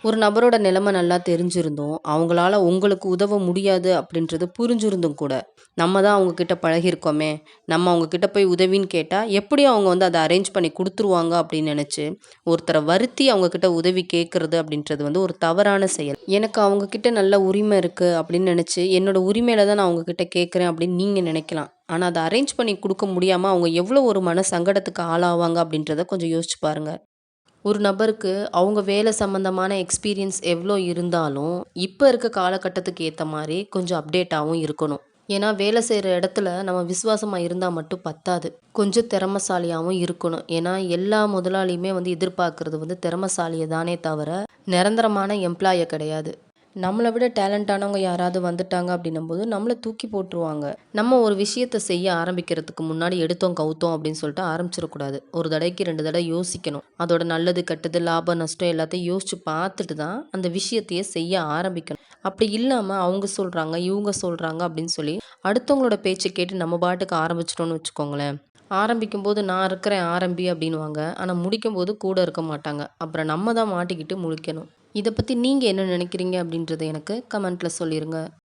ஒரு நபரோட நிலைமை நல்லா தெரிஞ்சிருந்தும், அவங்களால உங்களுக்கு உதவ முடியாது அப்படின்றது புரிஞ்சிருந்தும் கூட, நம்ம தான் அவங்க கிட்ட பழகியிருக்கோமே, நம்ம அவங்க கிட்ட போய் உதவின்னு கேட்டா, எப்படியும் அவங்க வந்து அத அரேஞ்ச் பண்ணி குடுத்துருவாங்க அப்படின்னு நெனச்சு, ஒருத்தர வருத்தி அவங்க கிட்ட உதவி கேட்கறது அப்படின்றது வந்து ஒரு தவறான செயல். எனக்கு அவங்க கிட்ட நல்ல உரிமை இருக்கு அப்படின்னு நெனச்சு, என்னோட உரிமையில தான் நான் அவங்க கிட்ட கேட்கிறேன் அப்படின்னு நீங்க நெனைக்கலாம். ஆனா, அத அரேஞ்ச் பண்ணி குடுக்க முடியாம அவங்க எவ்வளோ ஒரு மன சங்கடத்துக்கு ஆளாவாங்க அப்படின்றத கொஞ்சம் யோசிச்சு பாருங்க. ஒரு நபருக்கு அவங்க வேலை சம்மந்தமான எக்ஸ்பீரியன்ஸ் எவ்வளோ இருந்தாலும், இப்ப இருக்க காலகட்டத்துக்கு ஏத்த மாரி கொஞ்சம் அப்டேட்டாவும் இருக்கணும். ஏன்னா, வேலை செய்ற இடத்துல நம்ம விசுவாசமா இருந்தா மட்டும் பத்தாது. கொஞ்சம் திறமைசாலியாவும் இருக்கணும். ஏன்னா, எல்லா முதலாளியுமே வந்து எதிர்பார்க்கிறது வந்து திறமைசாலிய தானே தவிர, நிரந்தரமான எம்ப்ளாய கிடையாது. நம்மள விட டேலண்டானவங்க யாராவது வந்துட்டாங்க அப்படின்னும்போது, நம்மள தூக்கி போட்டுருவாங்க. நம்ம ஒரு விஷயத்த செய்ய ஆரம்பிக்கிறதுக்கு முன்னாடி எடுத்தோம், கவுத்தோம் அப்படின்னு சொல்லிட்டு ஆரம்பிச்சிடக்கூடாது. ஒரு தடவைக்கு 2 தடவ யோசிக்கணும். அதோட நல்லது, கெட்டது, லாபம், நஷ்டம் எல்லாத்தையும் யோசிச்சு பார்த்துட்டு தான் அந்த விஷயத்தையே செய்ய ஆரம்பிக்கணும். அப்படி இல்லாம அவங்க சொல்றாங்க, இவங்க சொல்றாங்க அப்படின்னு சொல்லி அடுத்தவங்களோட பேச்ச கேட்டு நம்ம பாட்டுக்கு ஆரம்பிச்சுட்டோம்னு வச்சுக்கோங்களேன். ஆரம்பிக்கும்போது நான் இருக்கிறேன் ஆரம்பி அப்படின்னுவாங்க. ஆனா முடிக்கும்போது கூட இருக்க மாட்டாங்க. அப்புறம் நம்ம தான் மாட்டிக்கிட்டு முழிக்கணும். இத பத்தி நீங்க என்ன நினைக்கிறீங்க அப்படின்றத எனக்கு கமெண்ட்ல சொல்லிருங்க.